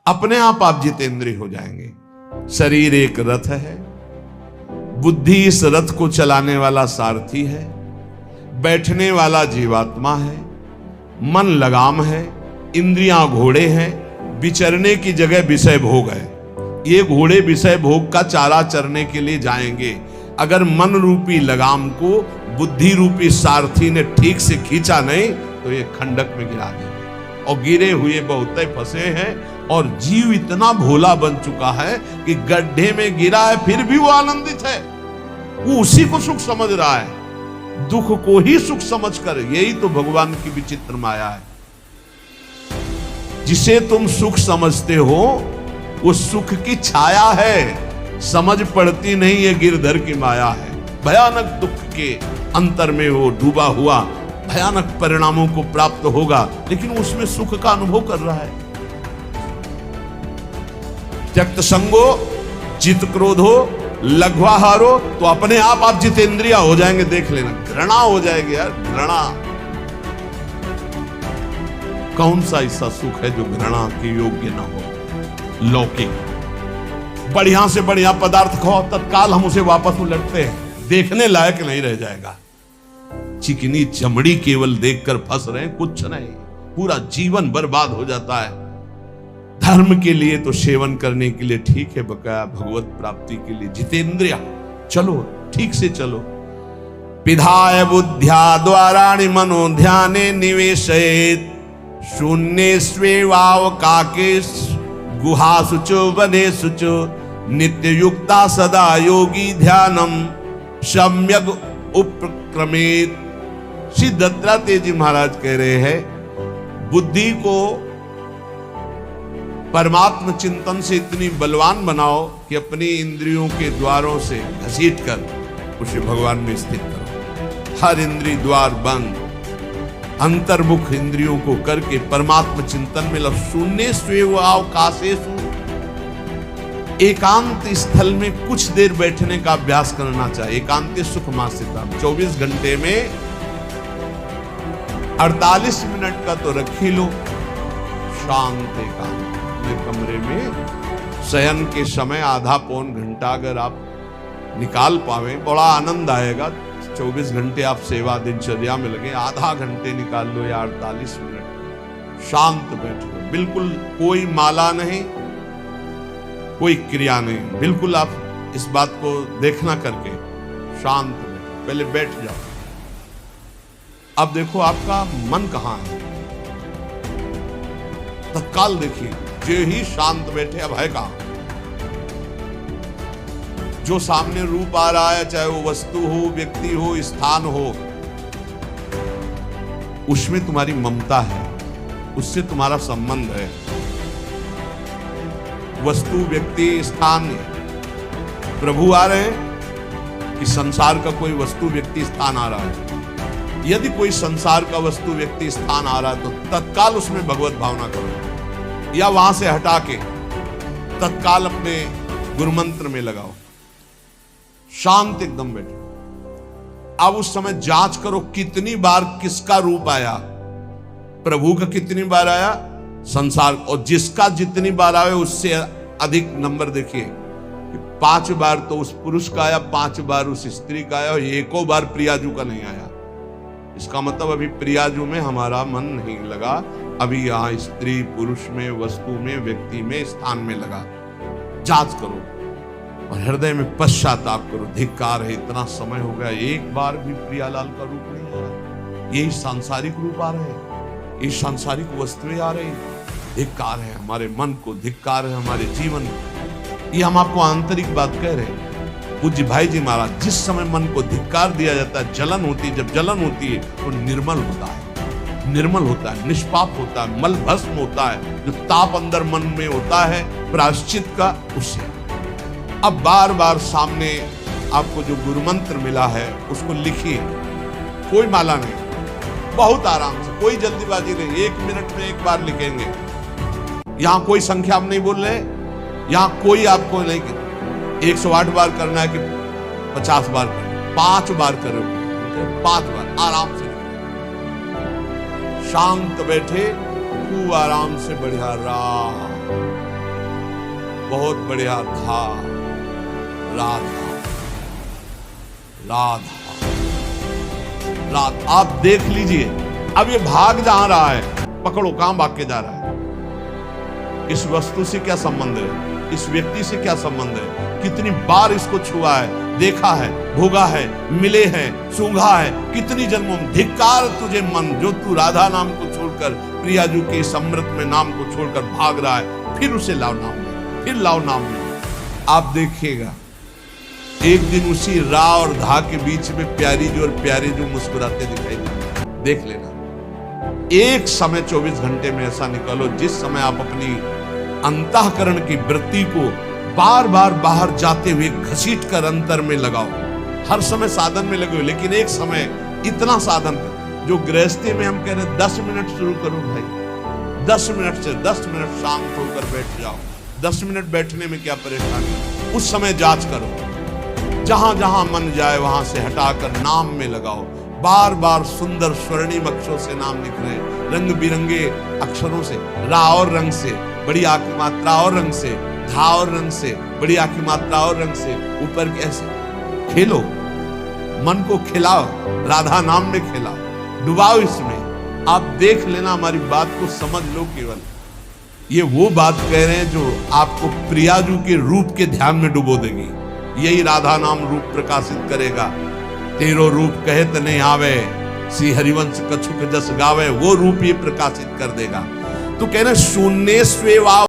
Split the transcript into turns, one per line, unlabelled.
अपने आप जितेंद्रिय हो जाएंगे। शरीर एक रथ है, बुद्धि इस रथ को चलाने वाला सारथी है, बैठने वाला जीवात्मा है, मन लगाम है, इंद्रियां घोड़े हैं, विचरने की जगह विषय भोग है। ये घोड़े विषय भोग का चारा चरने के लिए जाएंगे। अगर मन रूपी लगाम को बुद्धि रूपी सारथी ने ठीक से खींचा नहीं तो ये खंडक में गिरा देंगे। और गिरे हुए बहुत फंसे हैं, और जीव इतना भोला बन चुका है कि गड्ढे में गिरा है फिर भी वो आनंदित है। वो उसी को सुख समझ रहा है, दुख को ही सुख समझकर। यही तो भगवान की विचित्र माया है। जिसे तुम सुख समझते हो वो सुख की छाया है, समझ पड़ती नहीं ये गिरधर की माया है। भयानक दुख के अंतर में वो डूबा हुआ भयानक परिणामों को प्राप्त होगा, लेकिन उसमें सुख का अनुभव कर रहा है। त्यक्त संगो चित क्रोधो लघ्वाहारो, तो अपने आप जितेंद्रिय हो जाएंगे। देख लेना, घृणा हो जाएगी यार, घृणा। कौन सा ऐसा सुख है जो घृणा के योग्य ना हो? लौकिक बढ़िया से बढ़िया पदार्थ खाओ, तत्काल हम उसे वापस उलटते हैं, देखने लायक नहीं रह जाएगा। चिकनी चमड़ी केवल देखकर फंस रहे हैं, कुछ नहीं, पूरा जीवन बर्बाद हो जाता है। धर्म के लिए तो सेवन करने के लिए ठीक है, बकाया भगवत प्राप्ति के लिए जितेंद्रिय चलो, ठीक से चलो। पिधाय बुद्ध्या द्वाराणि मनो ध्याने निवेशयेत्, शून्ये स्वेवावकाके गुहासुचो वनेसुचो, नित्य युक्ता सदा योगी ध्यानम सम्यक उपक्रमेत। श्री दत्तात्रेय जी महाराज कह रहे हैं, बुद्धि को परमात्म चिंतन से इतनी बलवान बनाओ कि अपनी इंद्रियों के द्वारों से घसीट कर उसे भगवान में स्थित करो। हर इंद्रिय द्वार बंद, अंतर्मुख इंद्रियों को करके परमात्म चिंतन में लग। शून्य स्वेवावकाशेषु, एकांत स्थल में कुछ देर बैठने का अभ्यास करना चाहिए। एकांत सुख मासिता, 24 घंटे में 48 मिनट का तो रख ही लो शांत एकांत कमरे में। शयन के समय आधा पौन घंटा अगर आप निकाल पावे, बड़ा आनंद आएगा। 24 घंटे आप सेवा दिनचर्या में लगे, आधा घंटे निकाल लो या 48 मिनट शांत बैठो। बिल्कुल कोई माला नहीं, कोई क्रिया नहीं, बिल्कुल आप इस बात को देखना करके शांत बैठो। पहले बैठ जाओ। अब देखो आपका मन कहां है, तत्काल देखिए। जो ही शांत बैठे, अब है कहां? जो सामने रूप आ रहा है, चाहे वो वस्तु हो, व्यक्ति हो, स्थान हो, उसमें तुम्हारी ममता है, उससे तुम्हारा संबंध है। वस्तु, व्यक्ति, स्थान, प्रभु आ रहे हैं कि संसार का कोई वस्तु, व्यक्ति, स्थान आ रहा है? यदि कोई संसार का वस्तु, व्यक्ति, स्थान आ रहा है तो तत्काल उसमें भगवत भावना करो, या वहां से हटा के तत्काल अपने गुरु मंत्र में लगाओ। शांत एकदम बैठो। अब उस समय जांच करो कितनी बार किसका रूप आया। प्रभु का कितनी बार आया, संसार, और जिसका जितनी बार आए उससे अधिक नंबर देखिए। 5 बार तो उस पुरुष का आया, 5 बार उस स्त्री का आया, और एको बार प्रियाजू का नहीं आया। इसका मतलब अभी प्रियाजू में हमारा मन नहीं लगा, अभी यहां स्त्री पुरुष में, वस्तु में, व्यक्ति में, स्थान में लगा। जांच करो और हृदय में पश्चाताप करो। धिक्कार है, इतना समय हो गया, एक बार भी प्रियालाल का रूप नहीं आ रहा। यही सांसारिक रूप आ रहे हैं, ये सांसारिक वस्तुएं आ रही। धिक्कार है हमारे मन को, धिक्कार है हमारे जीवन को। ये हम आपको आंतरिक बात कह रहे हैं। पूज्य भाई जी महाराज, जिस समय मन को धिक्कार दिया जाता है, जलन होती है, जब जलन होती है तो निर्मल होता है, निर्मल होता है, निष्पाप होता है, मल भस्म होता है। जो ताप अंदर मन में होता है प्रायश्चित का, उससे अब बार बार सामने आपको जो गुरु मंत्र मिला है उसको लिखिए। कोई माला नहीं, बहुत आराम से, कोई जल्दीबाजी नहीं, 1 मिनट में एक बार लिखेंगे। यहां कोई संख्या आप नहीं बोल रहे, यहां कोई आपको नहीं, 108 बार करना है कि 50 बार करना, 5 बार करो, 5 बार आराम से शांत बैठे, खूब आराम से बढ़िया राम बहुत बढ़िया था। राधा राधा राधा, आप देख लीजिए। अब ये भाग जहां रहा है, पकड़ो, कहां भाग के जा रहा है? इस वस्तु से क्या संबंध है? इस व्यक्ति से क्या संबंध है? कितनी बार इसको छुआ है, देखा है, भोगा है, मिले हैं, सूंघा है, कितनी जन्मों में। धिक्कार तुझे मन, जो तू राधा नाम को छोड़कर, प्रियाजू के समृत में नाम को छोड़कर भाग रहा है। फिर उसे लाओ नाम में, फिर लाओ नाम में। आप देखिएगा, एक दिन उसी रा और धा के बीच में प्यारी जो और प्यारे जो मुस्कुराते दिखाई देंगे। देख लेना, एक समय 24 घंटे में ऐसा निकालो जिस समय आप अपनी अंतःकरण की वृत्ति को बार बार बाहर जाते हुए घसीट कर अंतर में लगाओ। हर समय साधन में लगे हो, लेकिन एक समय इतना साधन जो गृहस्थी में हम कह रहे हैं 10 मिनट शुरू करो भाई, 10 मिनट से 10 मिनट शांत होकर बैठ जाओ। 10 मिनट बैठने में क्या परेशानी? उस समय जांच करो, जहां जहां मन जाए वहां से हटाकर नाम में लगाओ। बार बार सुंदर स्वर्णिम अक्षरों से नाम लिख रहे, रंग बिरंगे अक्षरों से, रा और रंग से, बड़ी आ की मात्रा और रंग से, धा और रंग से, बड़ी आ की मात्रा और रंग से, ऊपर कैसे खेलो, मन को खिलाओ, राधा नाम में खिलाओ, डुबाओ इसमें। आप देख लेना, हमारी बात को समझ लो। केवल ये वो बात कह रहे हैं जो आपको प्रियाजू के रूप के ध्यान में डुबो देगी। यही राधा नाम रूप प्रकाशित करेगा। तेरो रूप कहत नहीं आवे, श्री हरिवंश कछुक जस गावे, वो रूप ये प्रकाशित कर देगा। तो कहना शून्य स्वेवा